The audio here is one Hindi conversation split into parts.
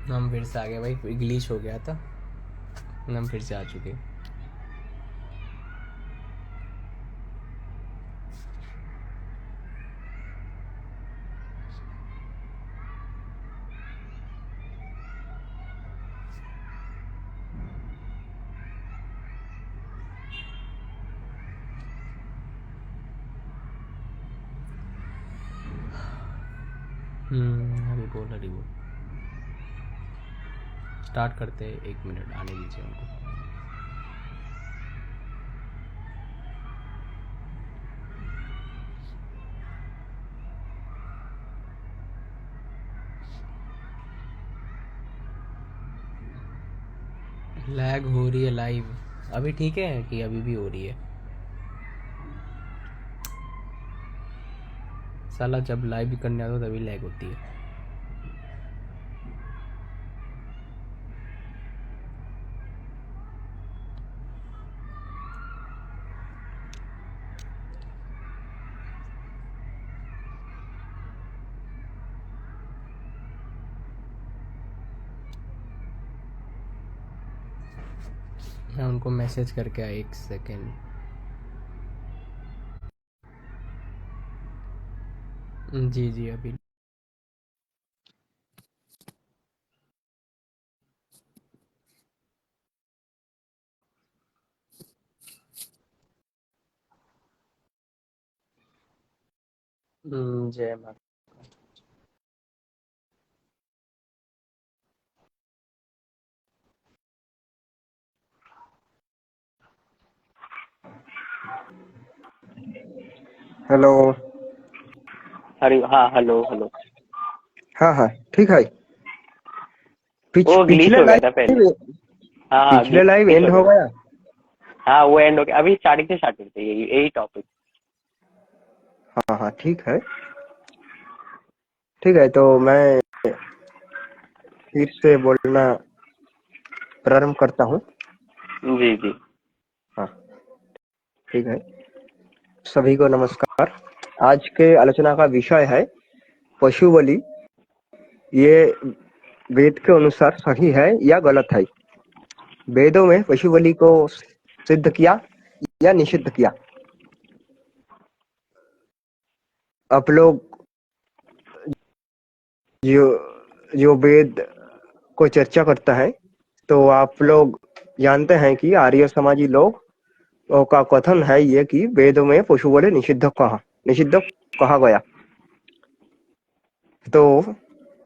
हम फिर से आ गए भाई, ग्लिच हो गया था। हम फिर से आ चुके हैं। हरी बोल हरी बोल। स्टार्ट करते हैं, 1 मिनट आने दीजिए उनको। लैग हो रही है लाइव अभी? ठीक है कि अभी भी हो रही है? साला जब लाइव भी करने आता हूँ तभी लैग होती है। मैं उनको मैसेज करके आया, 1 सेकेंड। जी जी अभी। जय माता। हेलो। हरी हाँ, हेलो हेलो। हाँ हाँ ठीक है। वो ग्लिच पिछले हो गया था पहले। लाइव हाँ हाँ, पिछले लाइव ग्लिच हो एंड हो गया था। गया। हाँ, वो एंड हो गया। अभी स्टार्टिंग से स्टार्ट करते हैं, यही यही टॉपिक। हाँ हाँ ठीक है। ठीक है तो मैं फिर से बोलना प्रारंभ करता हूँ। जी जी। हाँ ठीक है। सभी को नमस्कार। आज के आलोचना का विषय है पशु बलि। ये वेद के अनुसार सही है या गलत है? वेदों में पशु बलि को सिद्ध किया या निषिद्ध किया? आप लोग जो जो वेद को चर्चा करता है तो आप लोग जानते हैं कि आर्य समाजी लोग का कथन है ये कि वेदों में पशु बलि निषिद्ध कहा गया। तो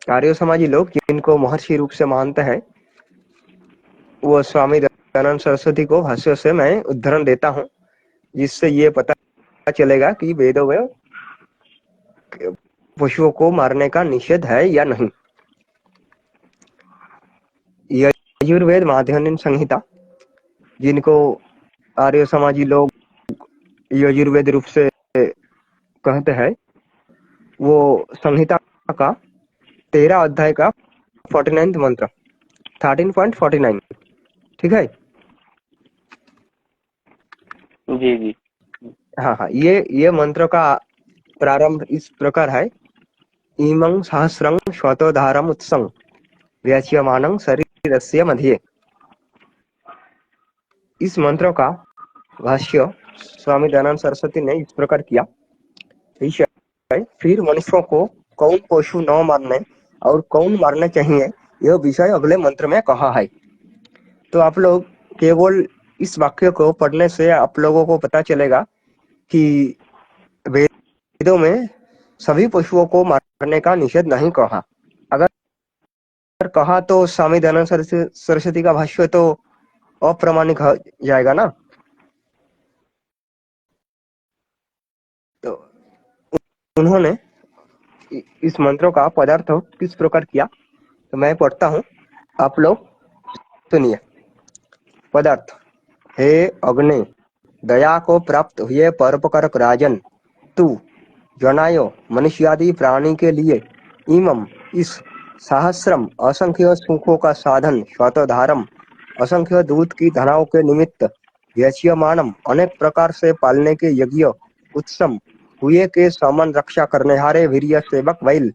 आर्य समाजी लोग जिनको महर्षि रूप से मानते हैं वो स्वामी दयानंद सरस्वती को भाष्य से मैं उद्धरण देता हूँ जिससे ये पता चलेगा कि वेदों में पशुओं को मारने का निषेध है या नहीं। यजुर्वेद माध्यन्दिन संहिता जिनको आर्य समाजी लोग यजुर्वेद रूप से कहते हैं वो संहिता का 13 अध्याय का 49 मंत्र 13.49। ठीक है। जी जी। हाँ हाँ ये मंत्र का प्रारंभ इस प्रकार है। इमं सहस्रं श्वतोधारम उत्सं व्याच्यमानं शरीरस्य मध्ये। इस मंत्र का भाष्य स्वामी दयानंद सरस्वती ने इस प्रकार किया। फिर मनुष्यों को कौन पशु न मारने और कौन मारने चाहिए यह विषय अगले मंत्र में कहा है। तो आप लोग केवल इस वाक्य को पढ़ने से आप लोगों को पता चलेगा कि वेदों में सभी पशुओं को मारने का निषेध नहीं कहा। अगर कहा तो स्वामी दयानंद सरस्वती का भाष्य तो अप्रामाणिक हो जाएगा ना। तो उन्होंने इस मंत्रों का पदार्थ किस प्रकार किया तो मैं पढ़ता हूँ, आप लोग सुनिए। पदार्थ। हे अग्नि, दया को प्राप्त हुए परोपकारक राजन, तू जनायो मनुष्यादि प्राणी के लिए इमम इस सहस्रम असंख्य सुखों का साधन श्वतधारम असंख्य दूत की धनाओं के निमित्त व्यच्यमानम अनेक प्रकार से पालने के यज्ञ उत्सम हुए के समान रक्षा करने हारे वीर्य सेवक वैल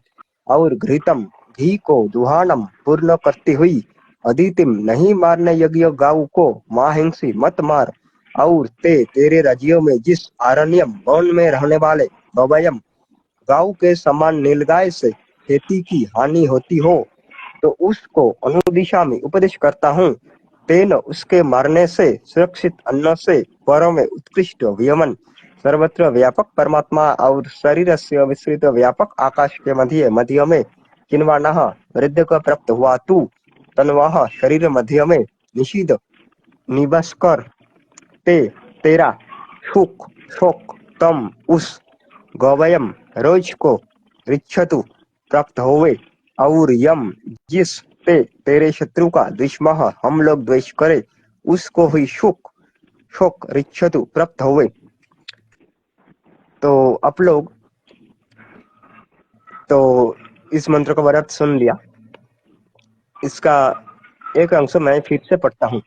और घृतम घी को दुहानम पूर्ण करती हुई अदितिम नहीं मारने योग्य गाऊ को माहिंसी मत मार। और तेरे राज्यों में जिस आरण्यम वन में रहने वाले गवयम गांव के समान नीलगाय से खेती की हानि होती हो तो उसको अनुदिशा में उपदेश करता हूँ। तेन उसके मारने से सुरक्षित अन्न से परों में उत्कृष्ट वियमन सर्वत्र व्यापक परमात्मा और शरीर से विस्तृत व्यापक आकाश के मध्य में किन्वानः वृद्ध को प्राप्त हुआ तू तन्वाह शरीर मध्य में निषिद्ध निबस कर तेरा सुख शोक तम उस गवयम रोज को रिच्छतु प्राप्त होवे और यम जिस पे तेरे शत्रु का दुश्मन हम लोग द्वेष करे उसको ही सुख शोक रिच्छतु प्राप्त होवे। तो आप लोग तो इस मंत्र का अर्थ सुन लिया। इसका एक अंश मैं फिर से पढ़ता हूँ।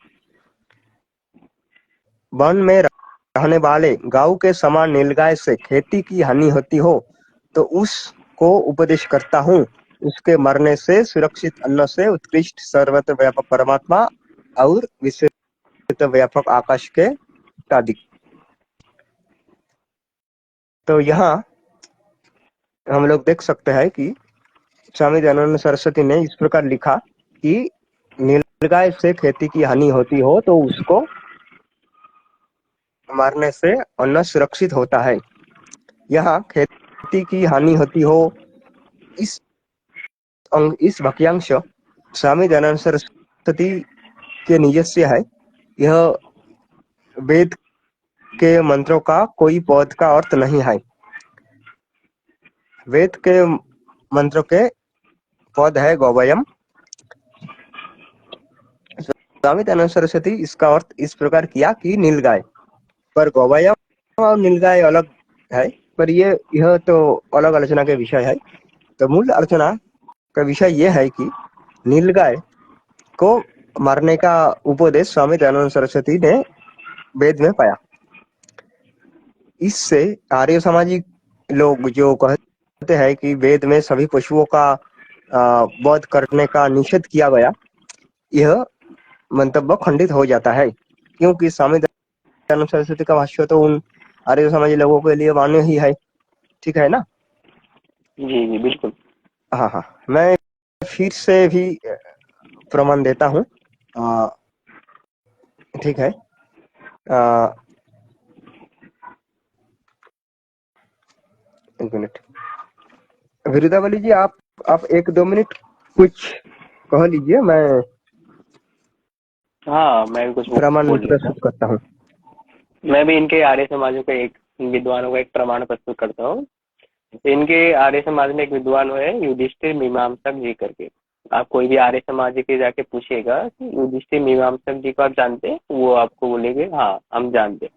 वन में रहने वाले गांव के समान नीलगाय से खेती की हानि होती हो तो उसको उपदेश करता हूँ। उसके मरने से सुरक्षित अन्न से उत्कृष्ट सर्वत्र व्यापक परमात्मा और विस्तृत व्यापक आकाश के इत्यादि। तो यहाँ हम लोग देख सकते हैं कि स्वामी दयानंद सरस्वती ने इस प्रकार लिखा कि नीलगाय से खेती की हानि होती हो तो उसको मारने से अन्न सुरक्षित होता है। यहाँ खेती की हानि होती हो इस वाक्यांश स्वामी दयानंद सरस्वती के निजस्य है। यह वेद के मंत्रों का कोई पद का अर्थ नहीं है। वेद के मंत्रों के पद है गौवयम। स्वामी दयानंद सरस्वती इसका अर्थ इस प्रकार किया कि नीलगाय, पर गौवयम और नीलगाय अलग है। पर यह तो अलग आलोचना के विषय है। तो मूल आलोचना का विषय यह है कि नीलगाय को मारने का उपदेश स्वामी दयानंद सरस्वती ने वेद में पाया। इससे आर्य सामाजिक लोग जो कहते हैं कि वेद में सभी पशुओं का वध करने का निषेध किया गया, यह मंतव्य खंडित हो जाता है, क्योंकि स्वामी दयानंद सरस्वती का भाष्य तो उन आर्य समाजी लोगों के लिए मान्य ही है। ठीक है ना? जी जी बिल्कुल। हाँ हाँ, मैं फिर से भी प्रमाण देता हूँ। ठीक है। एक मिनट विरुदावली जी, आप 1-2 मिनट कुछ कह लीजिए, मैं हाँ मैं भी कुछ प्रमाण बोल लेता प्रस्तुत हूँ। करता हूँ। मैं भी इनके आर्य समाजों के एक विद्वानों का एक प्रमाण प्रस्तुत करता हूँ। इनके आर्य समाज में एक विद्वान है युधिष्ठिर मीमांसक जी करके। आप कोई भी आर्य समाज के जाके पूछिएगा कि युधिष्ठिर मीमांसक जी को आप जानते हैं, वो आपको बोलेंगे हाँ हम जानते।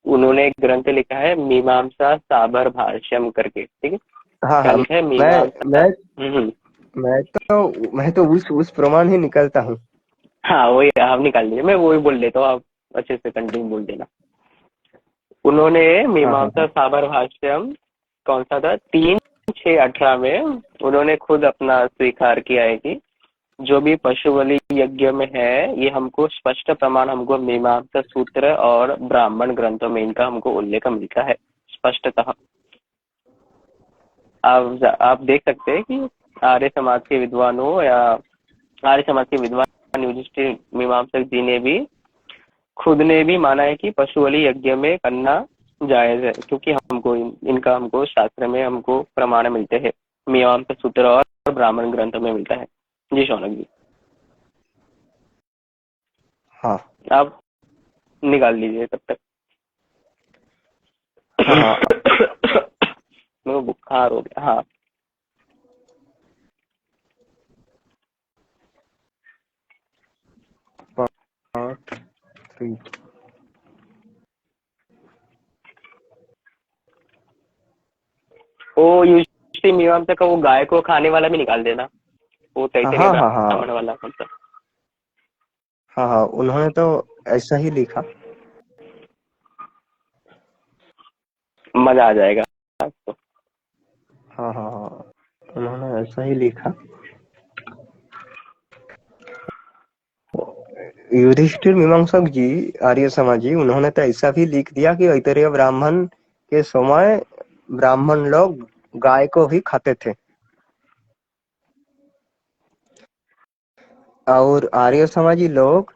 उन्होंने एक ग्रंथ लिखा है मीमांसा साबर भाष्यम करके। ठीक है, हाँ क्या हाँ, लिखा है? मैं मीमांसा। मैं मैं तो उस प्रमाण ही निकलता हूँ। हाँ वही आप निकाल लीजिए, मैं वही बोल लेता हूँ, आप अच्छे से कंटिन्यू बोल देना। उन्होंने हाँ हाँ मीमांसा हाँ साबर भाष्यम कौन सा था 3/6/18 में उन्होंने खुद अपना स्वीकार किया है कि जो भी पशु बलि यज्ञ में है ये हमको स्पष्ट प्रमाण हमको मीमांसा सूत्र और ब्राह्मण ग्रंथों में इनका हमको उल्लेख मिलता है स्पष्टतः। आप देख सकते हैं कि आर्य समाज के विद्वानों या आर्य समाज के विद्वान युधिष्ठिर मीमांसक जी ने भी खुद ने भी माना है कि पशु बलि यज्ञ में करना जायज है, क्योंकि हमको इनका हमको शास्त्र में हमको प्रमाण मिलते हैं, मीमांसा सूत्र और ब्राह्मण ग्रंथ में मिलता है। जी शौनक जी, हाँ आप निकाल लीजिए तब तक। हाँ हाँ। मेरे को बुखार हो गया। हाँ 3 वो युधिष्ठिर मीमांसा का वो गाय को खाने वाला भी निकाल देना, वो हाँ तैतरीय हाँ हाँ ब्राह्मण वाला कौन सा। हाँ हाँ, उन्होंने तो ऐसा ही लिखा। मजा आ जाएगा आपको। हाँ हाँ हाँ, उन्होंने ऐसा ही लिखा। युधिष्ठिर मीमांसक जी, आर्य समाजी, उन्होंने तो ऐसा भी लिख दिया कि ऐतरेय ब्राह्मण के समय ब्राह्मण लोग गाय को भी खाते थे। और आर्य समाजी लोग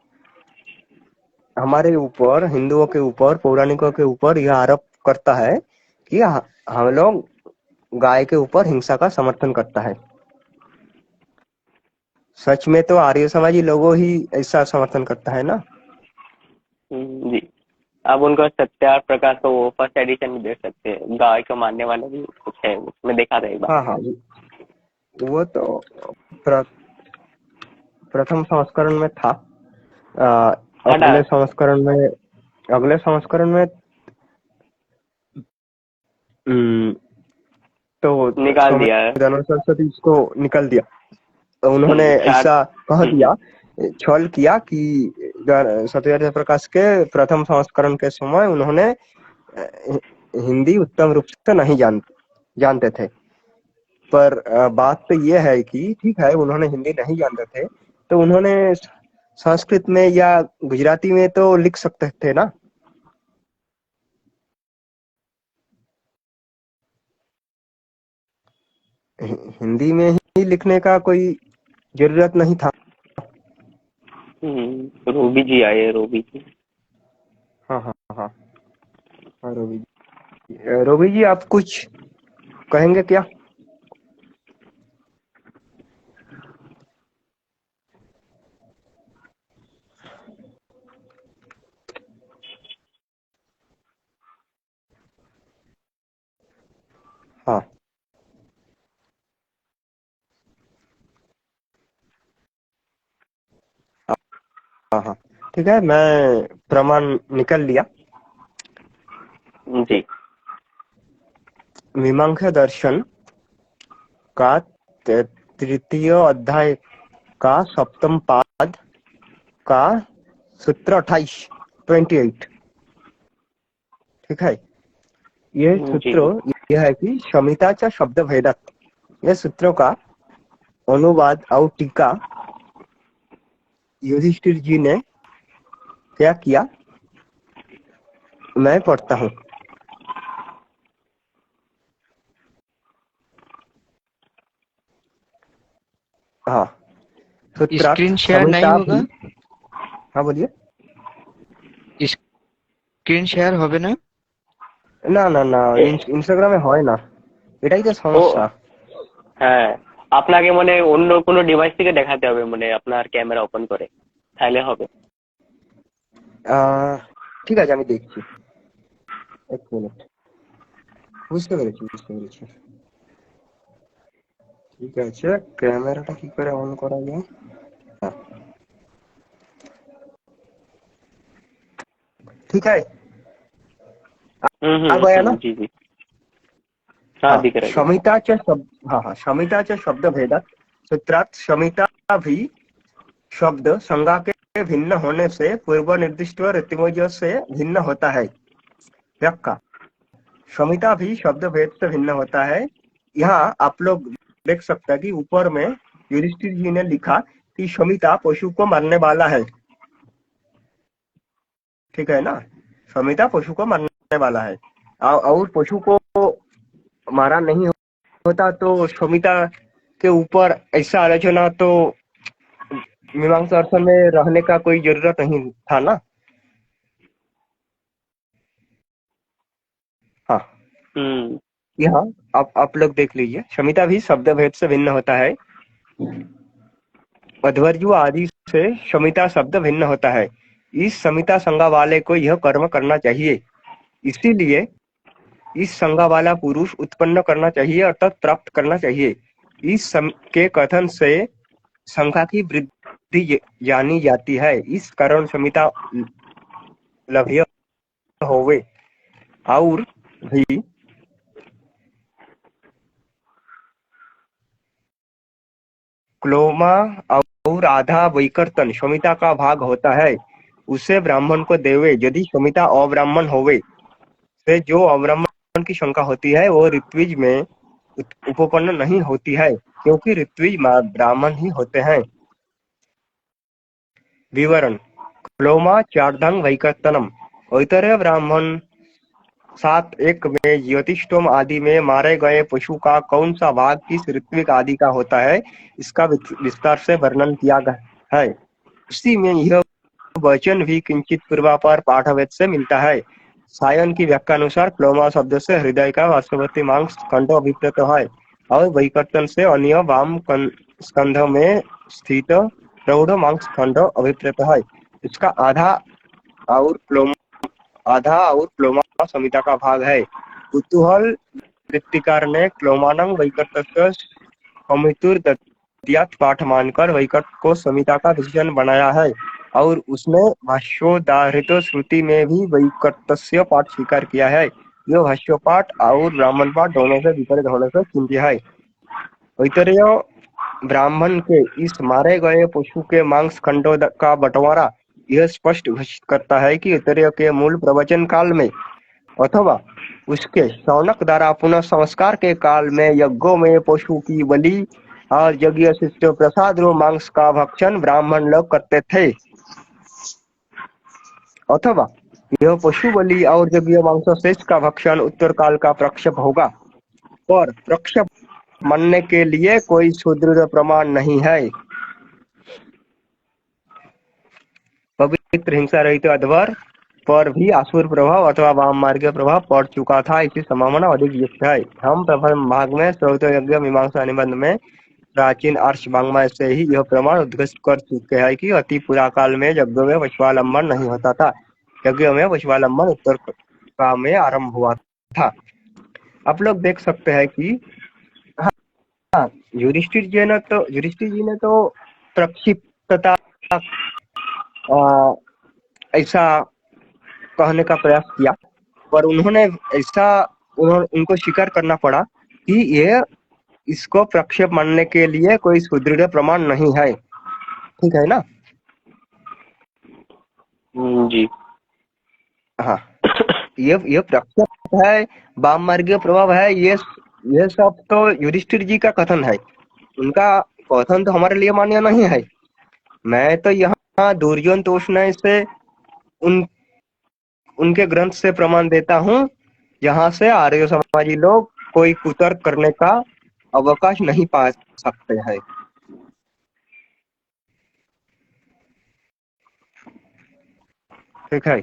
हमारे ऊपर, हिंदुओं के ऊपर, पौराणिकों के ऊपर यह आरोप करता है कि हम लोग गाय के ऊपर हिंसा का समर्थन करता है। सच में तो आर्य समाजी लोगों ही ऐसा समर्थन करता है ना। जी। आप उनको सत्यार्थ प्रकाश को वो फर्स्ट एडिशन में देख सकते हैं, गाय को मानने वाला भी कुछ है उसमें, देखा था एक बार। हाँ हाँ, वो तो प्र, प्रथम संस्करण में था। हटा अगले संस्करण में तो निकाल स्वामी दिया है। दयानंद सरस्वती इसको निकल दिया। तो उन्होंने चार। ऐसा कह दिया, छल किया कि सत्यार्थ प्रकाश के प्रथम संस्करण के समय उन्होंने हिंदी उत्तम रूप से नहीं जानते थे। पर बात तो ये है कि ठीक है, उन्होंने हिंदी नहीं जानते थे तो उन्होंने संस्कृत में या गुजराती में तो लिख सकते थे ना। हिंदी में ही लिखने का कोई जरूरत नहीं था। रूबी जी आए, रूबी जी। हाँ हाँ हाँ हाँ, रोबी जी आप कुछ कहेंगे क्या? हाँ हाँ हाँ, ठीक है, मैं प्रमाण निकल लिया। जी मीमांसा दर्शन का तृतीय अध्याय का सप्तम पाद का सूत्र 28। ठीक है, यह जी सूत्र यह है कि शमिताचा शब्द भेदक, यह सूत्रों का अनुवाद और टीका युधिष्ठिर जी ने क्या किया, मैं पढ़ता हूँ। हाँ, सूत्रार्थ स्क्रीन शेयर नहीं समिता होगा? भी। हाँ बोलिए। স্ক্রিন শেয়ার হবে না? না না না, ইনস্টাগ্রামে হয় না, এটাই তো ও সমস্যা। হ্যাঁ, আপনাকে মানে অন্য কোনো ডিভাইস থেকে দেখাতে হবে, মানে আপনার ক্যামেরা ওপেন করে, তাহলে হবে। ঠিক আছে, আমি দেখছি, এক মিনিট। বুঝতে পেরেছি। ঠিক আছে, ক্যামেরাটা কি করে অন করা যায়? হ্যাঁ, ठीक है, आ गया ना? जी जी। हाँ, दिख रहा है। शमिता च शब्द, हाँ, शमिता च शब्द भेदक सूत्रार्थ शमिता भी शब्द संज्ञा के भिन्न होने से पूर्व निर्दिष्ट ऋतुमय से भिन्न होता है। व्याख्या, शमिता भी शब्द भेद से भिन्न होता है। यहाँ आप लोग देख सकते हैं कि ऊपर में युधिष्ठिर जी ने लिखा कि शमिता पशु को मारने वाला है। ठीक है ना, शमिता पशु को मारने वाला है, और पशु को मारा नहीं होता तो शमिता के ऊपर ऐसा आलोचना तो मीमांसा दर्शन में रहने का कोई जरूरत नहीं था ना। हाँ, यहाँ आप लोग देख लीजिए, शमिता भी शब्द भेद से भिन्न होता है। अध्वर्यु आदि से शमिता शब्द भिन्न होता है। इस शमिता संज्ञा वाले को यह कर्म करना चाहिए, इसीलिए इस संज्ञा वाला पुरुष उत्पन्न करना चाहिए अर्थात प्राप्त करना चाहिए। इस के कथन से संख्या की वृद्धि जानी जाती है। इस कारण शमिता लभ्य होवे और भी क्लोमा और आधा वैकर्तन शमिता का भाग होता है, उसे ब्राह्मण को देवे। यदि शमिता अब्राह्मण होवे से जो अब्राह्मण की शंका होती है वो ऋत्विज में उपपन्न नहीं होती है, क्योंकि ऋत्विज ब्राह्मण ही होते हैं। विवरण, प्लोमा चार्दंग वैकर्तनम। ऐतरेय ब्राह्मण 7.1 में ज्योतिषोम आदि में मारे गए पशु का कौन सा भाग किस ऋत्विक आदि का होता है, इसका विस्तार से वर्णन किया गया है। उसी में यह वचन भी किंचित पूर्वापर पाठवेद से मिलता है। सायन की व्याख्या अनुसार प्लोमा शब्द से हृदय का वास्तवती मांस खंड अभिप्रेत है और वैकर्तन से अन्य वाम स्कंध में स्थित प्रौढ़ मांस खंड अभिप्रेत है। इसका आधा और प्लोमा संहिता का भाग है। कुतूहल वृत्तिकार ने क्लोमानंग वैकर्तस्य कमितुर दद्यात् पाठ मानकर वैकर्त को संहिता का विशेषण बनाया है और उसने भाष्योद्धारित श्रुति में भी वैकर्तस्य पाठ स्वीकार किया है। यह भाष्य पाठ और ब्राह्मण पाठ दोनों से विपरीत होने से चिंतित है। ऐतरेय ब्राह्मण के इस मारे गए पशु के मांस खंडों का बंटवारा यह स्पष्ट घोषित करता है कि ऐतरेय के मूल प्रवचन काल में अथवा उसके शौनक द्वारा पुनः संस्कार के काल में यज्ञों में पशु की बलि और यज्ञ शिष्ट प्रसाद व मांस का भक्षण ब्राह्मण लोग करते थे, अथवा यह पशु बलि और यज्ञ मांस शेष का भक्षण उत्तर काल का प्रक्षेप होगा, पर प्रक्षेप मानने के लिए कोई सुदृढ़ प्रमाण नहीं है। पवित्र हिंसा रहित अध्वर पर भी आसुर प्रभाव अथवा वाम मार्ग प्रभाव पड़ चुका था, इसकी संभावना अधिक युक्त है। हम प्रथम भाग में श्रौत यज्ञ मीमांसा निबंध में प्राचीन आर्ष वाङ्मय से ही यह प्रमाण उद्घोषित कर चुके हैं कि अति पुराकाल में यज्ञ में पशुआलंबन नहीं होता था। यज्ञ में पशुआलंबन उत्तर काल में आरंभ हुआ था। आप लोग देख सकते हैं कि हाँ, युधिष्ठिर जी ने तो प्रक्षिप्तता ऐसा कहने का प्रयास किया, पर उनको स्वीकार करना पड़ा कि ये इसको प्रक्षेप मानने के लिए कोई सुदृढ़ प्रमाण नहीं है। ठीक है ना? जी हाँ, ये प्रक्षेप है, वाम मार्गीय प्रभाव है, ये सब तो युधिष्ठिर जी का कथन है। उनका कथन तो हमारे लिए मान्य नहीं है। मैं तो यहाँ दुर्योधन तोषण से उनके ग्रंथ से प्रमाण देता हूँ, जहाँ से आर्य समाजी लोग कोई कुतर्क करने का अवकाश नहीं पा सकते हैं। ठीक है।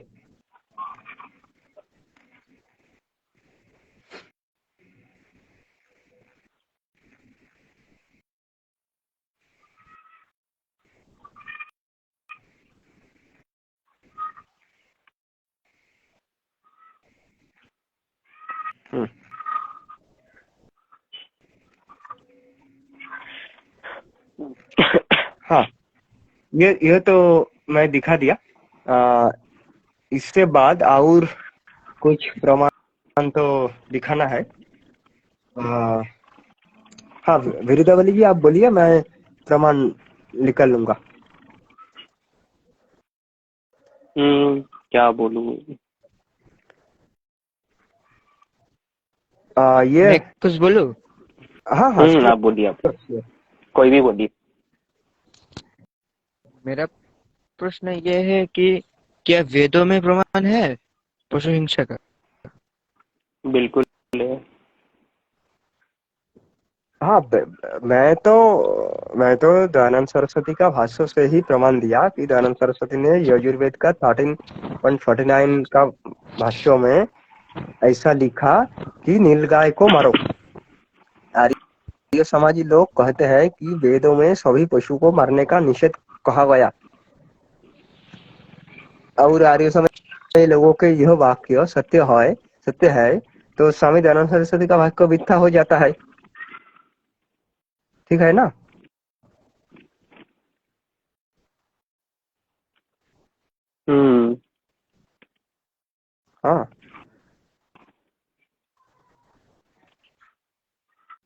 हाँ, ये तो मैं दिखा दिया। इससे बाद और कुछ प्रमाण तो दिखाना है। हाँ, विरुद्धावली जी आप बोलिए, मैं प्रमाण निकाल लूंगा। क्या बोलूं? ये मैं कुछ बोलूं? हाँ हाँ, आप बोलिए, आप कोई भी बोलिए। मेरा प्रश्न ये है कि क्या वेदों में प्रमाण है पशु हिंसा का? बिल्कुल है। हाँ, मैं तो दयानंद सरस्वती का भाष्य से ही प्रमाण दिया कि दयानंद सरस्वती ने यजुर्वेद का 13.49 का भाष्यों में ऐसा लिखा कि नीलगाय को मारो। आर्य समाजी लोग कहते हैं कि वेदों में सभी पशु को मारने का निषेध कहा गया, और आर्य समाजी लोगों के यह वाक्य सत्य है तो स्वामी दयानंद सरस्वती का वाक्य मिथ्या हो जाता है। ठीक है ना? हाँ,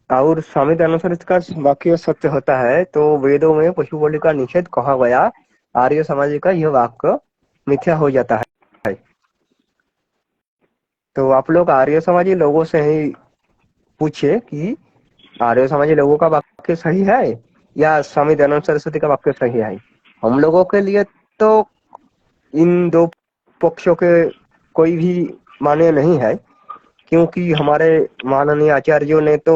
और स्वामी दयानंद सरस्वती का वाक्य सत्य होता है तो वेदों में पशु बलि का निषेध कहा गया, आर्य समाज का यह वाक्य मिथ्या हो जाता है। तो आप लोग आर्य समाजी लोगों से ही पूछे कि आर्य समाजी लोगों का वाक्य सही है या स्वामी दयानंद सरस्वती का वाक्य सही है। हम लोगों के लिए तो इन दो पक्षों के कोई भी मान्य नहीं है, क्योंकि हमारे माननीय आचार्यों ने तो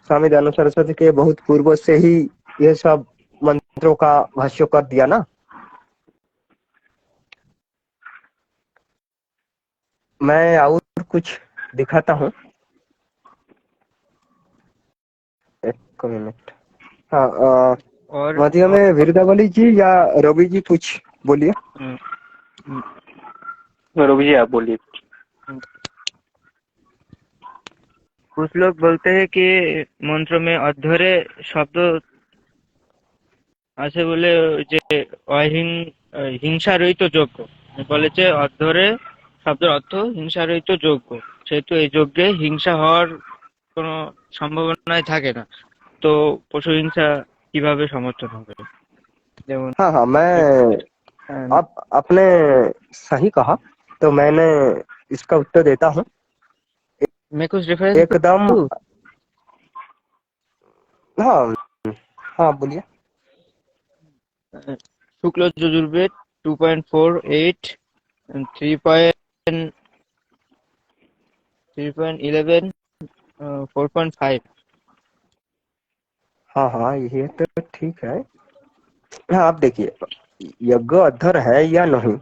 स्वामी दयानंद सरस्वती के बहुत पूर्व से ही ये सब मंत्रों का भाष्य कर दिया ना। मैं और कुछ दिखाता हूँ, एक मिनट। हाँ, और मध्य में वीरदावली जी या रवि जी कुछ बोलिए। रवि जी आप बोलिए। कुछ लोग बोलते हैं कि मंत्र में अध्वरे शब्द আছে বলে যে হিংসা রহিত যজ্ঞ বলেছে, অধ্বরে শব্দের অর্থ হিংসা রহিত যজ্ঞ, সেহেতু এই যজ্ঞে হিংসা হওয়ার কোনো সম্ভাবনাই থাকে না। তো পশু হিংসা কিভাবে সমর্থন হবে? যেমন हाँ हाँ, मैं आप आपने सही कहा, तो मैंने इसका उत्तर देता हूँ। मैं कुछ रेफरेंस एकदम, हाँ हाँ बोलिए। शुक्ल यजुर्वेद 2.48 3.11 4.5। हाँ हाँ, ये तो ठीक है। हाँ, आप देखिए, यज्ञ अधर है या नहीं,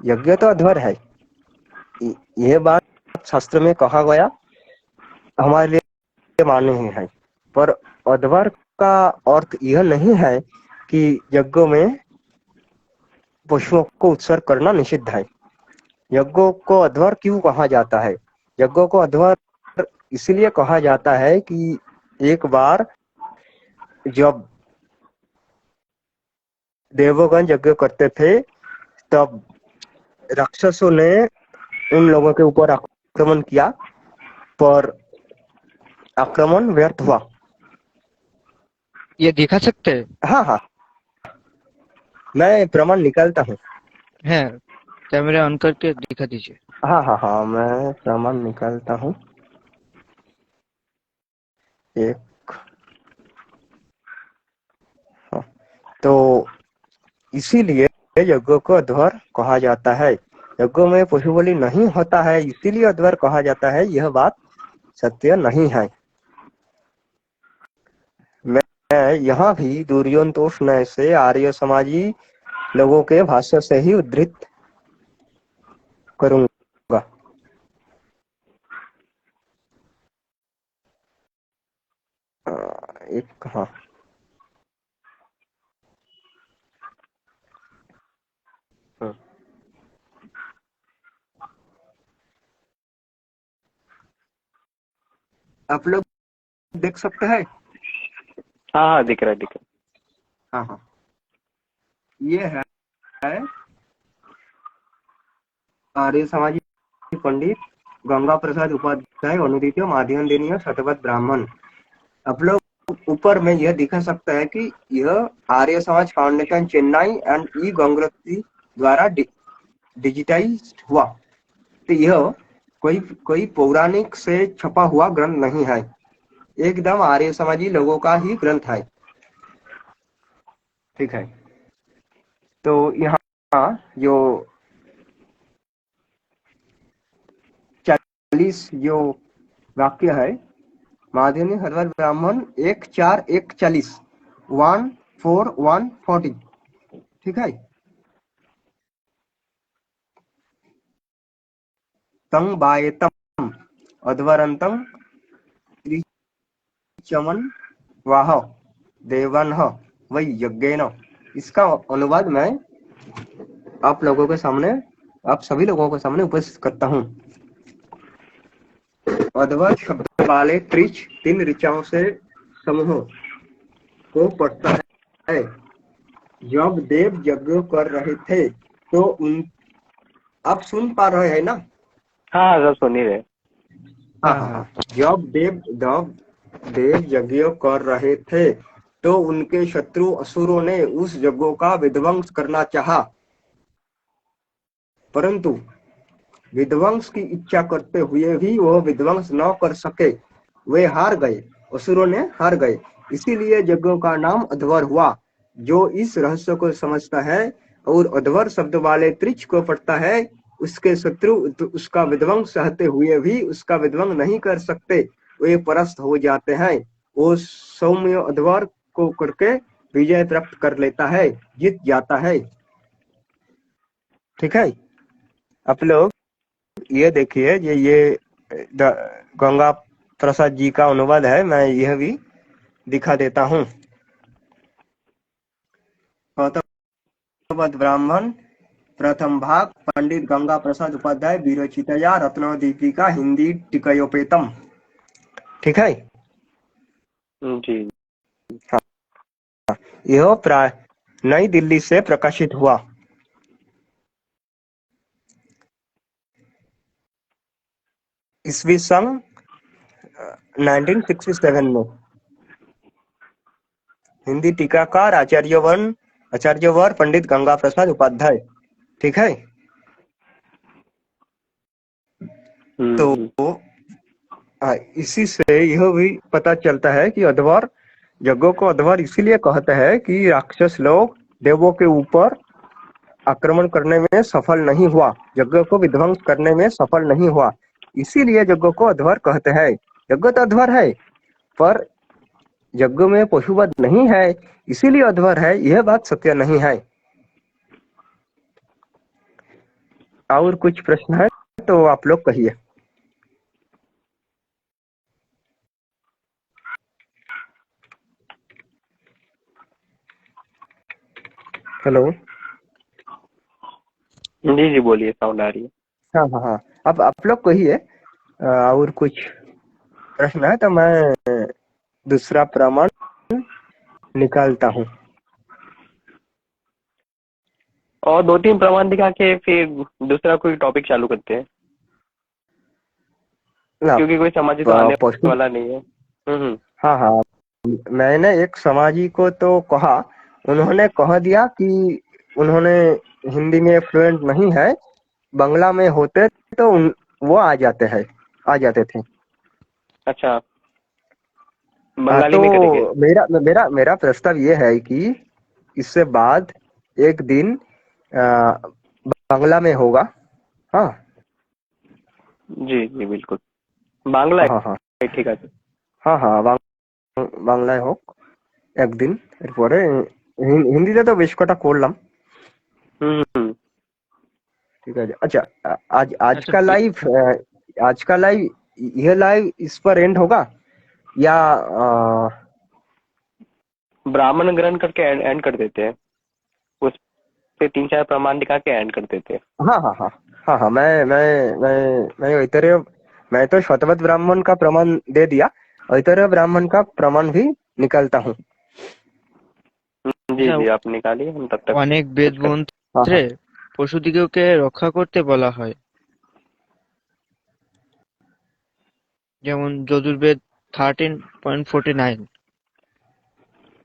यज्ञ तो अधर है, ये बात शास्त्र में कहा गया, हमारे लिए मान्य ही है। पर अध्वर का अर्थ यह नहीं है कि यज्ञों में पशुओं को उत्सर्ग करना निषिद्ध है। यज्ञों को अध्वर क्यों कहा जाता है? यज्ञों को अध्वर इसलिए कहा जाता है कि एक बार जब देवगण यज्ञ करते थे, तब राक्षसों ने उन लोगों के ऊपर आक्रमण किया, पर आक्रमण व्यर्थ हुआ। ये दिखा सकते हैं? हाँ हाँ, मैं प्रमाण निकालता हूँ। है, कैमरा ऑन करके दिखा दीजिए। हाँ हाँ हाँ, मैं प्रमाण निकालता हूँ। एक, हाँ, तो इसीलिए यज्ञ को अध्वर कहा जाता है। यज्ञ में पशु बलि नहीं होता है, इसीलिए अध्वर कहा जाता है, यह बात सत्य नहीं है। मैं यहाँ भी दुर्योधनोष्ण से आर्य समाजी लोगों के भाष्य से ही उद्धृत करूंगा। एक, हाँ, आप लोग देख सकते हैं? हाँ हाँ दिख रहा है, दिख रहा हाँ हाँ, ये है आर्य समाजी पंडित गंगा प्रसाद उपाध्याय, अनुदित्य माध्यम दिनीय शतपथ ब्राह्मण। आप लोग ऊपर में यह दिखा सकता है कि यह आर्य समाज फाउंडेशन चेन्नई एंड ई गंगोत्री द्वारा डिजिटाइज हुआ। तो यह कोई पौराणिक से छपा हुआ ग्रंथ नहीं है, एकदम आर्य समाजी लोगों का ही ग्रंथ है। ठीक है, तो यहाँ जो 40 जो वाक्य है, माध्यमिक हरवर ब्राह्मण 1:4:1:40 1:4:1:40, ठीक है। तंग बायतम अध्वरंतम त्रिचमन वाह देवन वै यज्ञेन। इसका अनुवाद मैं आप लोगों के सामने, आप सभी लोगों के सामने उपस्थित करता हूँ। अध्वर शब्द वाले त्रिच 3 ऋचाओं से समूह को पढ़ता है। जब देव यज्ञ कर रहे थे तो उन, आप सुन पा रहे हैं ना? हाँ हाँ सब सुन ही रहे। हाँ हाँ, जब देव यज्ञ कर रहे थे तो उनके शत्रु असुरों ने उस यज्ञ का विध्वंस करना चाहा, परंतु विध्वंस की इच्छा करते हुए भी वह विध्वंस न कर सके, वे हार गए, असुरों ने हार गए। इसीलिए यज्ञों का नाम अध्वर हुआ। जो इस रहस्य को समझता है और अध्वर शब्द वाले त्रिच को पढ़ता है, उसके शत्रु उसका विध्वंस सहते हुए भी उसका विध्वंस नहीं कर सकते, वे परास्त हो जाते हैं। वो सौम्य अध्वर को करके विजय प्राप्त कर लेता है, जीत जाता है। ठीक है, आप लोग ये देखिए, ये गंगा प्रसाद जी का अनुवाद है, मैं यह भी दिखा देता हूँ। गौतम ब्राह्मण प्रथम भाग, पंडित गंगा प्रसाद उपाध्याय विरचितया रत्नदीपिका हिंदी टीकयोपेतम। ठीक है, जी। यह प्राय नई दिल्ली से प्रकाशित हुआ। ईस्वी सन 1967 में। हिंदी टीकाकार आचार्यवर पंडित गंगा प्रसाद उपाध्याय। ठीक है, तो इसी से यह भी पता चलता है कि अध्वर, यज्ञों को अध्वर इसीलिए कहते हैं कि राक्षस लोग देवों के ऊपर आक्रमण करने में सफल नहीं हुआ, यज्ञ को विध्वंस करने में सफल नहीं हुआ, इसीलिए यज्ञ को अध्वर कहते हैं। यज्ञ तो अध्वर है, पर यज्ञ में पशुवध नहीं है, इसीलिए अध्वर है, यह बात सत्य नहीं है। और कुछ प्रश्न है तो आप लोग कहिए। हेलो, जी जी बोलिए, साउंड आ रही है। हाँ हाँ हाँ, अब आप लोग कहिए। और कुछ प्रश्न है तो मैं दूसरा प्रमाण निकालता हूँ। और 2-3 प्रमाण दिखा के फिर दूसरा कोई टॉपिक चालू करते हैं, ना, क्योंकि कोई समाजी तो आने पशु, वाला नहीं है। हाँ हाँ, मैंने एक समाजी को तो कहा, उन्होंने कह दिया कि उन्होंने हिंदी में फ्लुएंट नहीं है, बांग्ला में होते तो वो आ जाते थे। अच्छा, हाँ, बंगाली में करेंगे। तो मेरा मेरा मेरा प्रस्ताव ये है कि इससे बाद एक दिन बांग्ला में होगा। हाँ जी जी बिल्कुल, बांग्ला हाँ हाँ ठीक है। हाँ हाँ, বাংলায় হোক একদিন, এরপরে হিন্দিতে তো বেশ কটা করলাম। ঠিক আছে, আচ্ছা, आज अच्छा, का लाइव यह लाइव इस पर एंड होगा या ब्राह्मण ग्रहण करके एंड कर देते हैं, उस पे 3-4 प्रमाण दिखा के एंड कर देते हैं। हाँ हाँ हाँ हाँ हाँ, मैं ऐतरेय, मैं तो शतवत ब्राह्मण का प्रमाण दे दिया, ऐतरेय ब्राह्मण का प्रमाण भी निकालता हूँ। जी जी, आप निकालिए, हम तब तक অনেক বেদ हाँ মন্ত্রে हाँ পশুদিগকে রক্ষা করতে বলা হয়, যেমন যজুর্বেদ 13.49।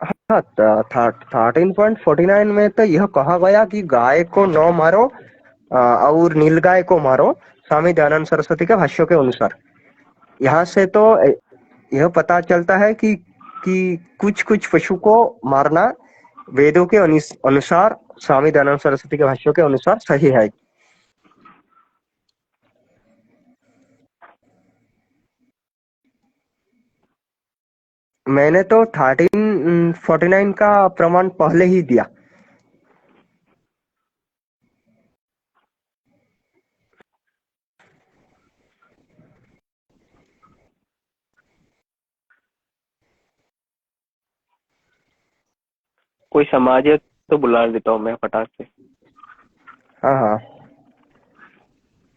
हाँ, 13.49 में तो यह कहा गया कि गाय को न मारो और नीलगाय को मारो, स्वामी दयानंद सरस्वती के भाष्यों के अनुसार। यहाँ से तो यह पता चलता है कि कुछ कुछ पशु को मारना वेदों के अनुसार, स्वामी दयानंद सरस्वती के भाष्यों के अनुसार सही है। मैंने तो 1349 का प्रमाण पहले ही दिया। कोई समाज है तो बुला देता हूँ मैं फटाक से, हाँ हाँ,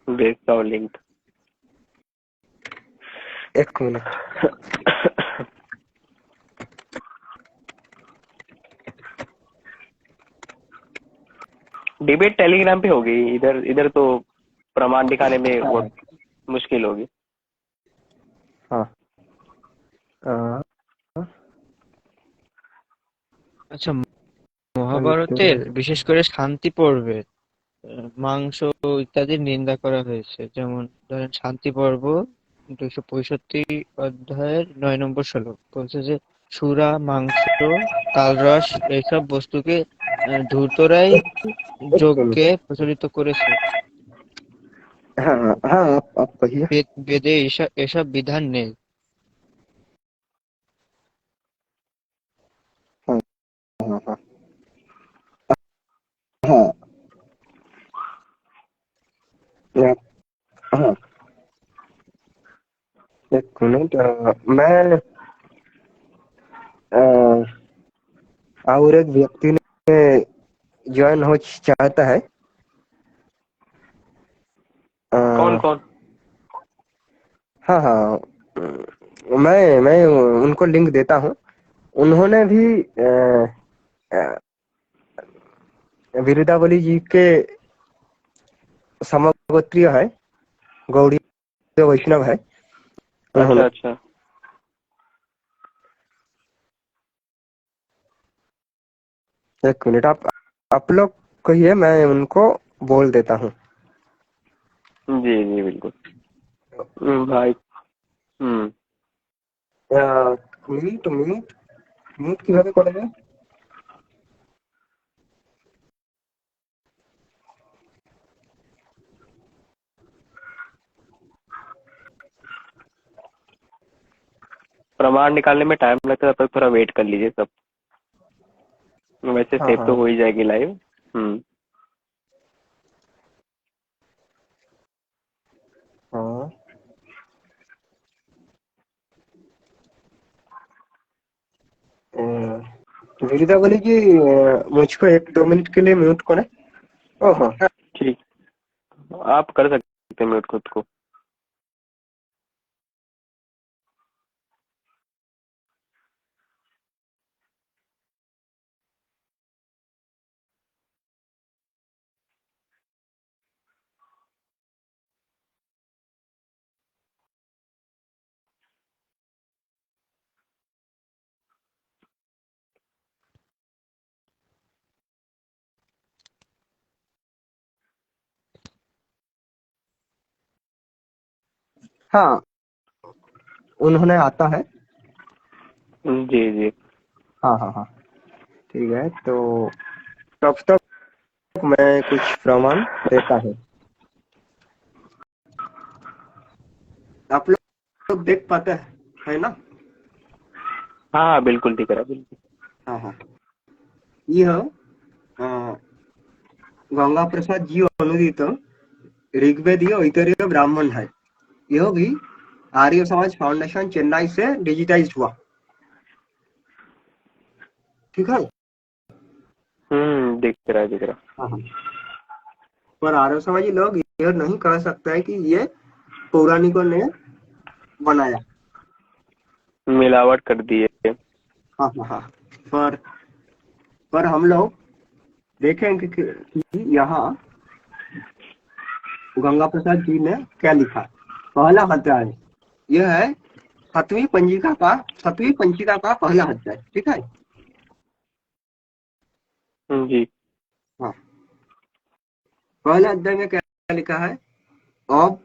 भेजता हूँ लिंक। एक मिनट। डिबेट टेलीग्राम पे होगी, इधर तो प्रमाण दिखाने में बहुत मुश्किल होगी। हाँ, আচ্ছা, মহাভারতের বিশেষ করে শান্তি পর্বে মাংস ইত্যাদির নিন্দা করা হয়েছে। যেমন ধরেন শান্তি পর্ব 265 অধ্যায়ের 9 নম্বর শ্লোক বলছে যে সুরা, মাংস, তালরস এইসব বস্তুকে ধূর্তরাই एक যজ্ঞে मिनट। প্রচলিত করেছে। हाँ हाँ हाँ, आप कहिए। বেদে এসব বিধান নেই। हाँ हाँ हाँ हाँ हाँ हाँ, एक मिनट। मैं अ, और एक व्यक्ति ने ज्वाइन हो चाहता है। अ, कौन कौन? हाँ हाँ, मैं उनको लिंक देता हूँ। उन्होंने भी अ, वीरदावली जी के समगोत्रीय है, गौड़ीय वैष्णव है उन्होंने। अच्छा अच्छा। एक मिनट, आप लोग कहिए, मैं उनको बोल देता हूँ। जी जी बिल्कुल। भाई। हम्म। মিনিট মিনিট মিনিট কিভাবে করা যায়? प्रमाण निकालने में टाइम लगता है, तब तक थोड़ा वेट कर लीजिए सब। वैसे हाँ सेव तो हाँ हो ही जाएगी लाइव। हाँ, वीरदावली जी, मुझको 1-2 मिनट के लिए म्यूट करें। ओह हाँ। ठीक। आप कर सकते हैं म्यूट खुद को। हाँ, उन्होंने आता है। जी जी। हाँ हाँ हाँ, ठीक है। तो तब तक मैं कुछ प्रमाण देता हूँ। आप लोग देख पाते हैं, है ना? हाँ हाँ बिल्कुल दिख रहा है, बिल्कुल। हाँ हाँ, यह गंगा प्रसाद जी अनुदित ऋग्वेदीय ऐतरेय ब्राह्मण है। यह भी आर्य समाज फाउंडेशन चेन्नई से डिजिटाइज हुआ। ठीक है। दिख रहा है दिख रहा हाँ हाँ, पर आर्य समाजी लोग यह नहीं कह सकते हैं कि ये पौराणिकों ने बनाया। है। मिलावट कर दी है। हाँ हाँ हाँ, पर पर हम लोग देखेंगे कि यहाँ गंगा प्रसाद जी ने क्या लिखा। पहला अध्याय यह है, सातवीं पंजिका का पहला अध्याय। ठीक है। जी। हाँ, पहले अध्याय में क्या लिखा है? अब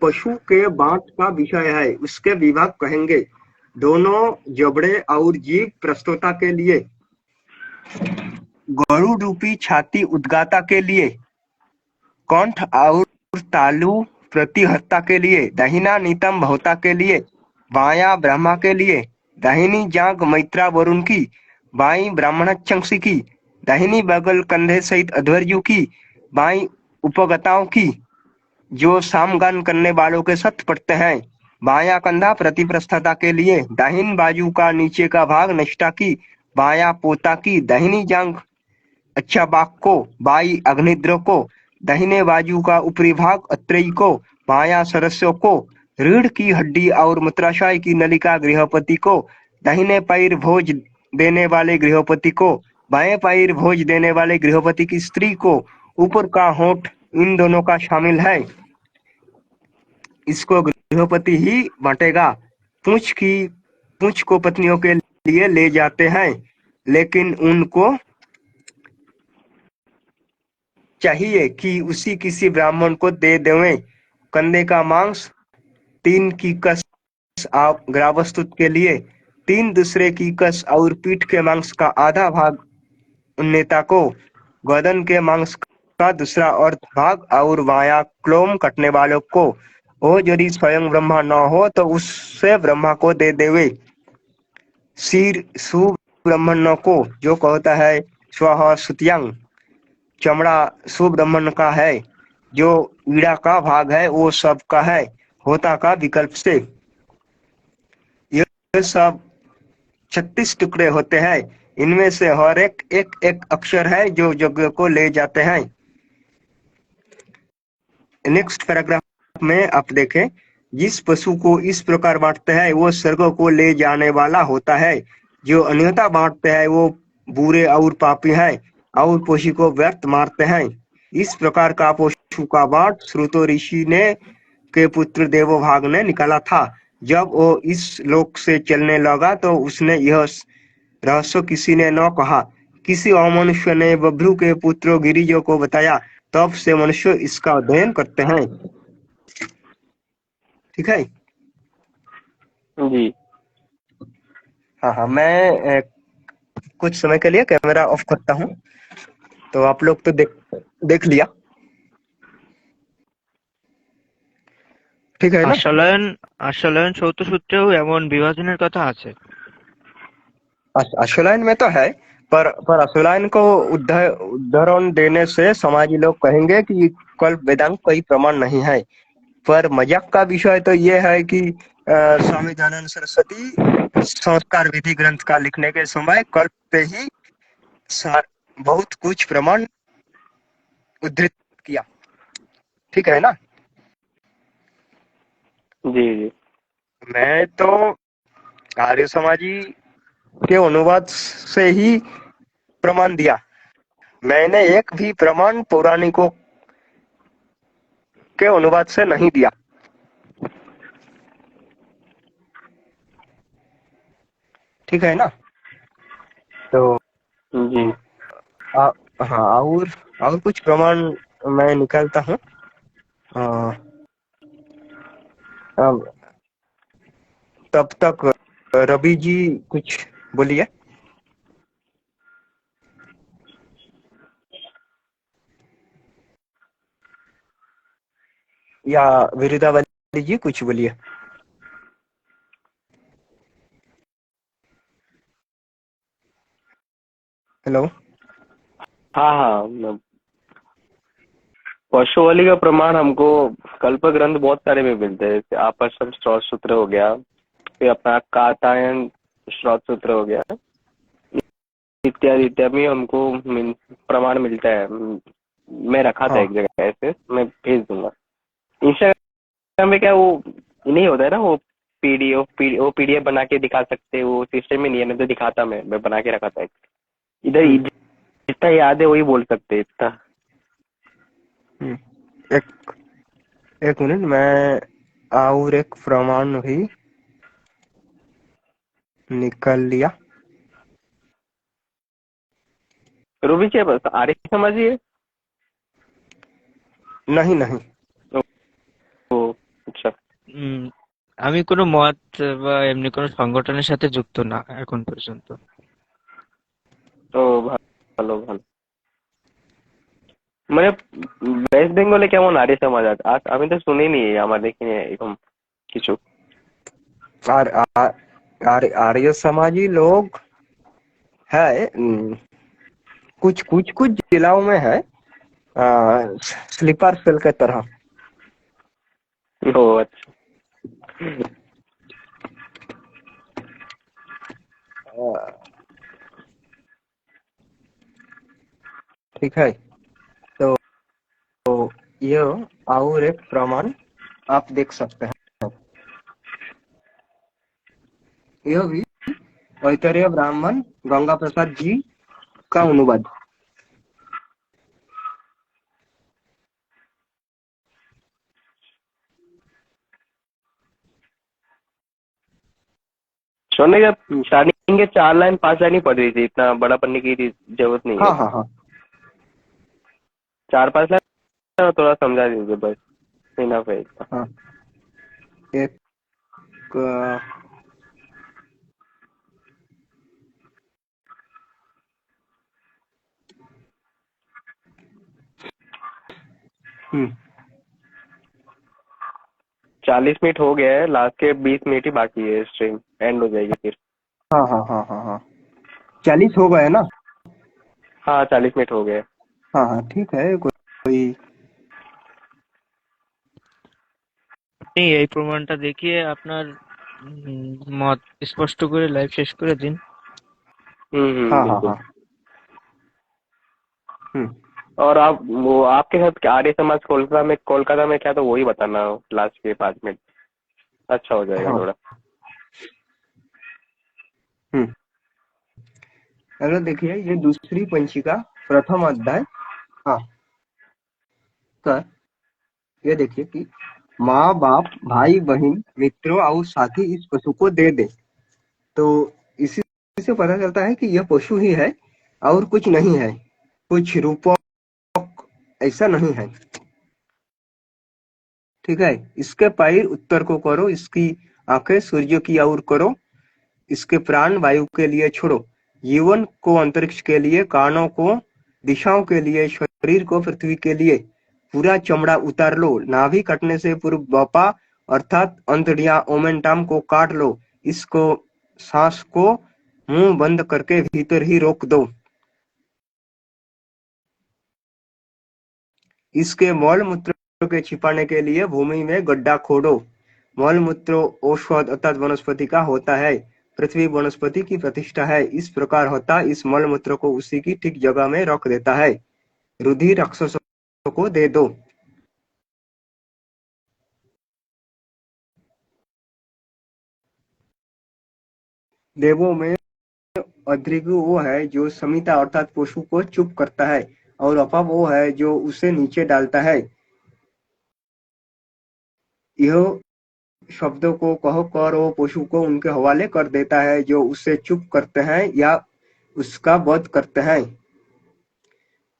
पशु के बांट का विषय है, उसके विभाग कहेंगे। दोनों जबड़े और जीभ प्रस्तुता के लिए, गरुड़ रूपी छाती उद्गाता के लिए, कंठ और तालु प्रतिहर्ता के लिए, दाहिना नितंब भौता के लिए, बायां ब्रह्मा के लिए, दाहिनी जांघ मैत्रा वरुण की, बाईं ब्राह्मणचंशी की, दाहिनी बगल कंधे सहित अध्वर्यु की, बाईं उपगताओं की, जो सामगान करने वालों के सत्य पढ़ते हैं, बायां कंधा प्रतिप्रस्थता के लिए, दाहिनी बाजू का नीचे का भाग नष्टा की, बायां पोता की, दाहिनी जांघ अच्छा बाक को, बाई अग्निद्र को, दाहिने बाजू का ऊपरी भाग अत्रेयी को, बायां सरस्व को, रीढ़ की हड्डी और मूत्राशय की नलिका गृहपति को, दाहिने पैर भोज देने वाले गृहपति को, बाएं पैर भोज देने वाले गृहपति की स्त्री को, ऊपर का होंठ इन दोनों का शामिल है, इसको गृहपति ही बांटेगा। पूंछ को पत्नियों के लिए ले जाते हैं, लेकिन उनको चाहिए कि उसी किसी ब्राह्मण को दे देवें। कंधे का मांस 3 की कस ग्रावस्तुत के लिए, 3 दूसरे की कस और पीठ के मांस का आधा भाग नेता को गर्दन के मांस का दूसरा अर्ध भाग और बायां क्लोम कटने वालों को वो यदि स्वयं ब्रह्मा न हो तो उससे ब्रह्मा को दे देवे। सिर सुब्रह्मण्य को जो कहता है स्वः सुत्यंग, चमड़ा सुब्रह्मण्य का है, जो ईड़ा का भाग है वो सब का है होता का विकल्प से। ये सब 36 टुकड़े होते हैं। इनमें से हर एक एक एक अक्षर है जो यज्ञ को ले जाते हैं। नेक्स्ट पैराग्राफ में आप देखें, जिस पशु को इस प्रकार बांटते हैं वो स्वर्ग को ले जाने वाला होता है। जो अन्यथा बांटते हैं वो बुरे और पापी हैं और पशु को व्यर्थ मारते हैं। इस प्रकार का पशु का बांट श्रुतो ऋषि ने के पुत्र देवभाग ने निकाला था। जब वो इस लोक से चलने लगा तो उसने यह रहस्य किसी ने न कहा। किसी अमनुष्य ने बभ्रू के पुत्र गिरिजों को बताया। तब से मनुष्य इसका अध्ययन करते हैं। ठीक है। जी। हाँ हाँ, मैं कुछ समय के लिए कैमरा ऑफ करता हूँ। तो आप लोग तो देख लिया, ठीक है ना? আশ্বালয়ন চৌথ সূত্রেও এমন বিভাজনের কথা আছে। अश्वलायन में तो है, पर अश्वलायन को उदाहरण देने से समाजी लोग कहेंगे कि कल्प वेदांत कोई प्रमाण नहीं है। पर मजाक का विषय तो ये है कि स्वामी दयानंद सरस्वती संस्कार विधि ग्रंथ का लिखने के समय कल्प पे ही बहुत कुछ प्रमाण उद्धृत किया। ठीक है ना? जी जी। मैं तो आर्य समाजी के अनुवाद से ही प्रमाण दिया। मैंने एक भी प्रमाण पौराणिकों के अनुवाद से नहीं दिया। ठीक है ना? तो जी। आ, हाँ, और कुछ प्रमाण मैं निकालता हूँ। अब तब तक रवि जी कुछ बोलिए, या विरुदावली जी कुछ बोलिए। हेलो। हाँ हाँ, पशुवली का प्रमाण हमको कल्प ग्रंथ बहुत सारे में मिलते हैं। जैसे आपसम स्रोत सूत्र हो गया, फिर अपना कातायन स्रोत सूत्र हो गया, इत्यादि इत्यादि में हमको प्रमाण मिलता है। मैं रखा था हाँ एक जगह, ऐसे मैं भेज दूंगा। इंस्टाग्राम में क्या वो नहीं होता है ना, वो पीडीएफ बना के दिखा सकते हैं, वो सिस्टम में नहीं है। मैं तो दिखाता, मैं बना के रखा था इधर। जितना याद है वही बोल सकते हैं इतना। एक एक मिनट, मैं और एक प्रमाण भी निकाल लिया। रूबी जी बस आर्य समझिए। नहीं नहीं, ও আচ্ছা। আমি কোনো মত বা এমনি কোনো সংগঠনের সাথে যুক্ত না এখন পর্যন্ত। তো ভালো ভালো। মানে ওয়েস্ট বেঙ্গলে কেমন আর্য সমাজ আছে? আমি তো শুনিনি, আমার দেখিনি এরকম কিছু। आर, आर, आर्य समाजी लोग है, कुछ कुछ कुछ जिलाओं में है, स्लीपर सेल के तरह। ও আচ্ছা। ठीक है। तो ये और एक प्रमाण आप देख सकते हैं। यह भी ऐतरेय ब्राह्मण गंगा प्रसाद जी का अनुवाद। छोड़ने का स्टार्टिंग के 4 लाइन 5 लाइन ही पढ़ रही थी, इतना बड़ा पढ़ने की जरूरत नहीं है। हाँ हाँ हाँ, 4-5 लाइन थोड़ा समझा दीजिए बस, इनफ है इतना। हाँ। एक हम्म 40 मिनट हो गया है, लास्ट के 20 मिनट ही बाकी है, स्ट्रीम एंड हो जाएगी फिर। हाँ हाँ हाँ हाँ हाँ 40 हो गए ना। हाँ 40 मिनट हो गए। हाँ हाँ ठीक है कोई আপনি এই প্রমাণটা দেখিয়ে আপনার মত স্পষ্ট করে লাইভ শেষ করে দিন। हाँ हाँ बिल्कुल। हाँ हम्म और आप वो आपके साथ आर्य समाज कोलकाता में क्या, तो वही बताना लास्ट के 5 मिनट, अच्छा हो जाएगा हाँ थोड़ा। हम्म चलो देखिए ये दूसरी पंचिका प्रथम अध्याय। हाँ कर ये देखिए कि माँ बाप भाई बहन मित्रों और साथी इस पशु को दे दे, तो इसी से पता चलता है कि यह पशु ही है और कुछ नहीं है, कुछ रूपक ऐसा नहीं है। ठीक है, इसके पैर उत्तर को करो, इसकी आंखें सूर्य की ओर करो, इसके प्राण वायु के लिए छोड़ो, जीवन को अंतरिक्ष के लिए, कानों को दिशाओं के लिए, शरीर को पृथ्वी के लिए, पूरा चमड़ा उतार लो, नाभि कटने से पूर्व बपा अर्थात अंतड़िया ओमेंटम को काट लो, इसको सांस को मुंह बंद करके भीतर ही रोक दो, इसके मल मूत्र के छिपाने के लिए भूमि में गड्ढा खोदो। मल मूत्र औषध अर्थात वनस्पति का होता है, पृथ्वी वनस्पति की प्रतिष्ठा है, इस प्रकार होता इस मल मूत्र को उसी की ठीक जगह में रख देता है, रुधिर राक्षसों को दे दो। देवों में अद्रिगु वो है जो समिता अर्थात पशु को चुप करता है, और अपा वो है जो उसे नीचे डालता है। यह शब्दों को कहो कर वो पशु को उनके हवाले कर देता है जो उसे चुप करते हैं या उसका वध करते हैं।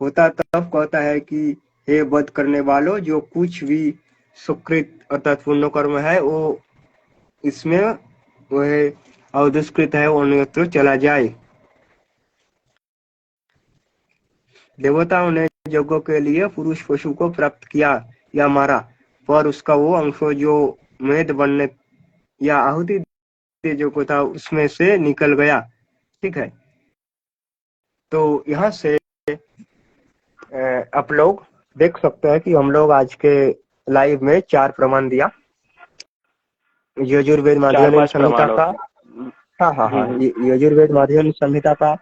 होता तब कहता है कि हे वध करने वालों, जो कुछ भी सुकृत अर्थात पुण्य कर्म है वो इसमें वह और दुष्कृत है वो अन्यत्र चला जाए। देवताओं ने यज्ञों के लिए पुरुष पशु को प्राप्त किया या मारा, पर उसका वो अंश जो मेद बनने या आहुति जो को था उसमें से निकल गया। ठीक है, तो यहाँ से आप लोग देख सकते हैं कि हम लोग आज के लाइव में 4 प्रमाण दिया, यजुर्वेद माध्यम संहिता का। हाँ हाँ हाँ यजुर्वेद माध्यम संहिता का,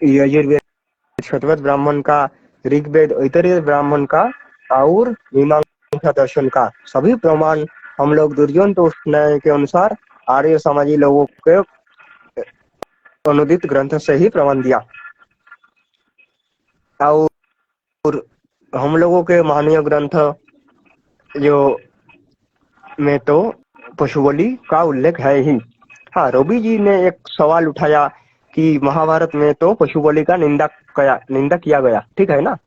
यजुर्वेद शतवत ब्राह्मण का, ऋग्वेद ऐतरेय ब्राह्मण का और मीमांसा दर्शन का सभी प्रमाण हम लोग दुर्जन तो न्याय के अनुसार आर्य समाजी लोगों के अनुदित ग्रंथ से ही प्रमाण दिया। और हम लोगों के मानवीय ग्रंथ जो में तो पशु बलि का उल्लेख है ही। हाँ, रवि जी ने एक सवाल उठाया कि महाभारत में तो पशु बलि का निंदा किया गया, ठीक है ना।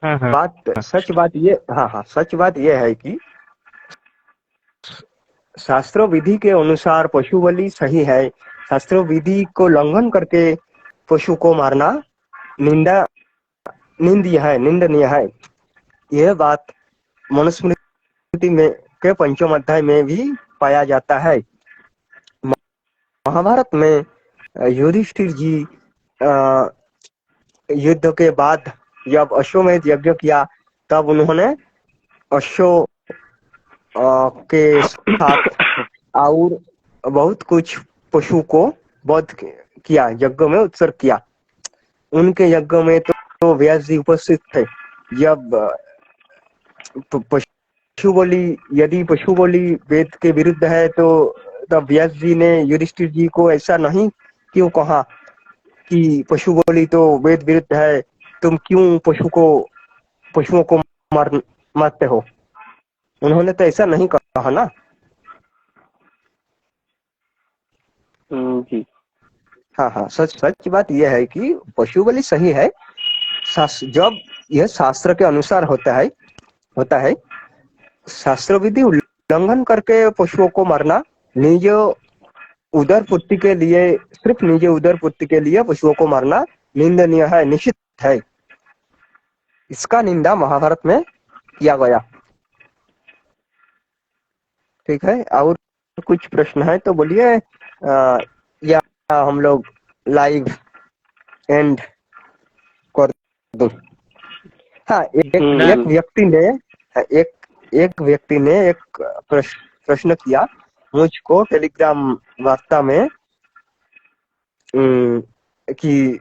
हाँ हाँ बात सच बात ये है कि शास्त्र विधि के अनुसार पशु बलि सही है, शास्त्र विधि को उल्लंघन करके पशु को मारना निंदनीय है। यह बात मनुस्मृति में के पंचम अध्याय में भी पाया जाता है। महाभारत में युधिष्ठिर जी युद्ध के बाद जब अश्वमेध यज्ञ किया तब उन्होंने अश्व के साथ और बहुत कुछ पशु को वध किया, यज्ञ में उत्सर्ग किया। उनके यज्ञ में तो व्यास जी उपस्थित थे। जब यदि पशु बलि वेद के विरुद्ध है तो तब व्यास जी ने युधिष्ठिर जी को ऐसा नहीं क्यों कहा कि पशु बलि तो वेद विरुद्ध है, तुम क्यों पशुओं को मारते हो। उन्होंने तो ऐसा नहीं कहा ना। जी हाँ, सच बात यह है कि पशु बलि सही है जब यह शास्त्र के अनुसार होता है। शास्त्र विधि उल्लंघन करके पशुओं को मारना निज उदर पूर्ति के लिए, सिर्फ निज उदर पूर्ति के लिए पशुओं को मारना निंदनीय है, निषिद्ध है। इसका निंदा महाभारत में किया गया। ठीक है, और कुछ प्रश्न है तो बोलिए, या हम लोग लाइव एंड कर दूं? हाँ, एक एक हम्म। व्यक्ति ने एक एक व्यक्ति ने एक प्रश्न किया मुझको टेलीग्राम वार्ता में, कि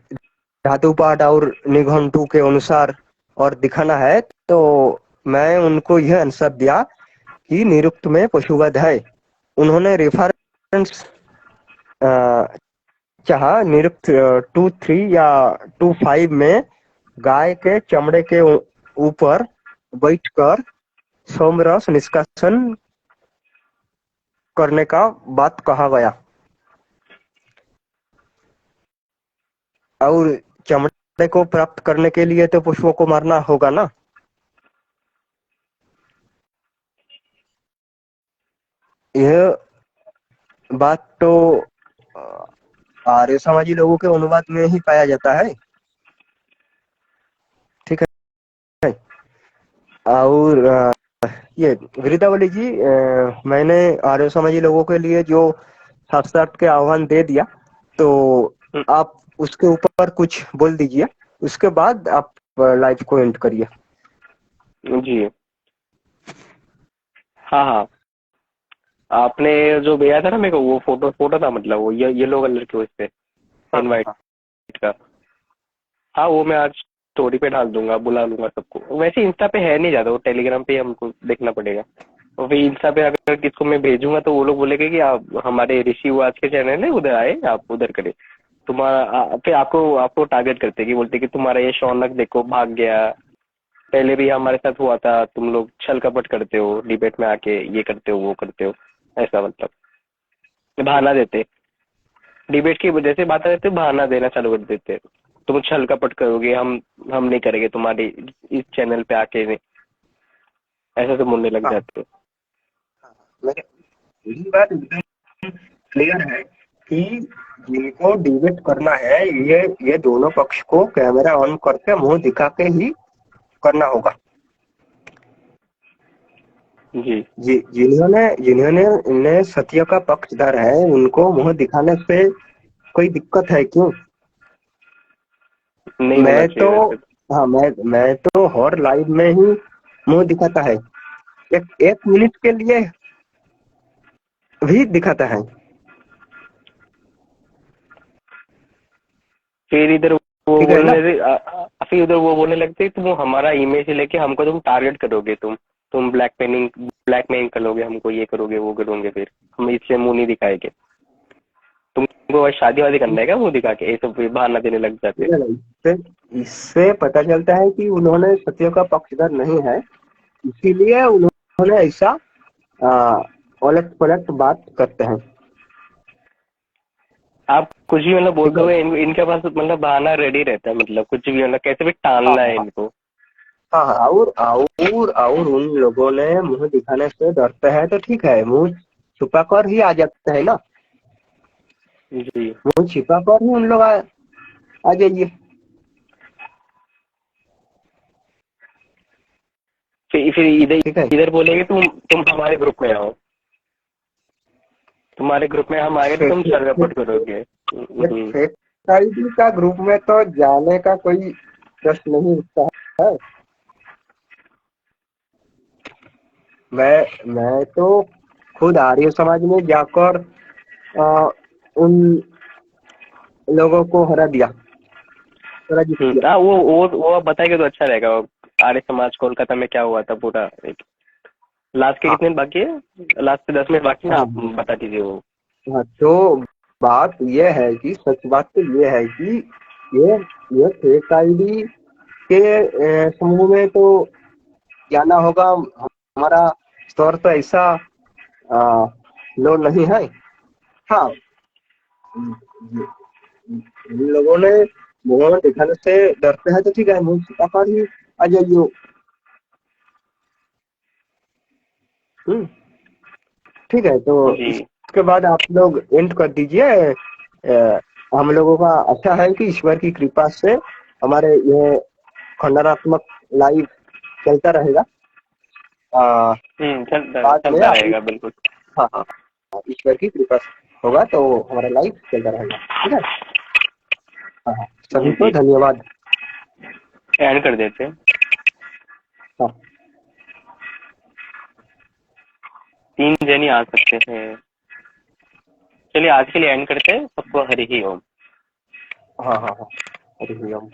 धातु पाठ और निघंटु के अनुसार और दिखाना है, तो मैं उनको यह आंसर दिया कि निरुक्त में पशुवध है। उन्होंने रेफरेंस चाहा, निरुक्त 2.3 या 2.5 में गाय के चमड़े के ऊपर बैठकर सोमरस निष्कासन करने का बात कहा गया, और चमड़े को प्राप्त करने के लिए तो पशुओं को मारना होगा ना। यह बात तो आर्य समाजी लोगों के अनुवाद में ही पाया जाता है। ठीक है, और ये वृंदावली जी, मैंने आर्य समाजी लोगों के लिए जो शास्त्रार्थ के आह्वान दे दिया, तो आप उसके ऊपर कुछ बोल दीजिए, उसके बाद आप लाइव को एंड करिए। जी हाँ हाँ, आपने जो भेजा था ना मेरे को, वो फोटो था, मतलब वो येलो कलर के उस पे इनवाइट का। हाँ, वो मैं आज स्टोरी पे डाल दूंगा, बुला लूंगा सबको। वैसे इंस्टा पे है नहीं ज्यादा, वो टेलीग्राम पे ही हमको देखना पड़ेगा। और फिर इंस्टा पे अगर किसको मैं भेजूंगा तो वो लोग बोलेंगे कि आप हमारे ऋषि आज के चैनल है, उधर आए, आप उधर करें। तुम्हारा फिर आपको आपको टारगेट करते कि बोलते कि तुम्हारा ये शौनक देखो भाग गया, पहले भी हमारे साथ हुआ था, तुम लोग छल कपट करते हो, डिबेट में आके ये करते हो वो करते हो, ऐसा मतलब बहाना देते। डिबेट की वजह से बात करते बहाना देना चालू कर देते, तुम छल कपट करोगे, हम नहीं करेंगे तुम्हारे इस चैनल पे आके, नहीं ऐसा तो मुड़ने लग हाँ, जाते। मेरी बात एकदम क्लियर है कि जिनको डिबेट करना है, ये दोनों पक्ष को कैमरा ऑन करके मुंह दिखा के ही करना होगा। जी जिन्होंने जिन्होंने इन्हें सत्य का पक्षधर है, उनको मुंह दिखाने से कोई दिक्कत है क्यों? नहीं होना मैं तो चाहिए वैसे। हाँ, मैं तो हर लाइव में ही मुंह दिखाता है, एक मिनट के लिए भी दिखाता है। फिर इधर वो ठीक है बोलने ना? लगे फिर उधर वो बोलने लगते तुम हमारा इमेज लेके हमको तुम टारगेट करोगे, तुम ब्लैकमेलिंग करोगे हमको, ये करोगे वो करोगे, फिर हम इससे मुंह नहीं दिखाएंगे। तुमको बस शादी वादी करना है क्या मुंह दिखा के, ये सब बहाना देने लग जाते। इससे पता चलता है कि उन्होंने सत्य का पक्षधर नहीं है, इसीलिए उन्होंने ऐसा उलट पलट बात करते हैं। आप कुछ भी मतलब ठीक बोलते है। हुए इनके पास मतलब बहाना रेडी रहता है, मतलब कुछ भी मतलब कैसे भी हाँ टालना है हाँ इनको। हाँ हाँ, और उन लोगों ने मुंह दिखाने से डरते हैं, तो ठीक है, मुंह छुपा कर ही आ जाते हैं ना। जी मुंह छिपा कर ही उन लोग आ जाइए। फिर इधर ठीक है, इधर बोलेंगे तुम हमारे ग्रुप में आओ, तुम्हारे ग्रुप में हम आएंगे तो तुम छलकपट करोगे। फेक आईडी का ग्रुप में तो जाने का कोई प्रश्न नहीं उठता है। मैं तो खुद आर्य समाज में जाकर उन लोगों को हरा दिया, पराजित किया। हाँ, वो आप बताएंगे तो अच्छा रहेगा। आर्य समाज कोलकाता में क्या हुआ था पूरा, लास्ट के हाँ कितने बाकी है, लास्ट के 10 मिनट बाकी ना, हाँ आप बता दीजिए वो। हाँ, तो बात ये है कि सच बात तो ये है कि ये ये फेक आईडी के समूह में तो जाना होगा। हमारा स्तर तो ऐसा लो नहीं है। हाँ, इन लोगों ने मुंह दिखाने से डरते हैं, तो ठीक है, मुंह छिपाकर ही आ जाइए। ठीक है, तो जी इसके बाद आप लोग एंड कर दीजिए। हम लोगों का अच्छा है कि ईश्वर की कृपा से हमारे ये खंडनात्मक लाइव चलता रहेगा। बाद में चलता रहेगा बिल्कुल। हाँ हाँ ईश्वर की कृपा से होगा तो हमारा लाइफ चलता रहेगा। ठीक है। हाँ हाँ सभी को जी धन्यवाद। एंड कर देते हैं। हाँ 3 जन ही आ सकते हैं। चलिए आज के लिए एंड करते हैं। सबको हरि ही ओम। हाँ हाँ हाँ हरि ओम।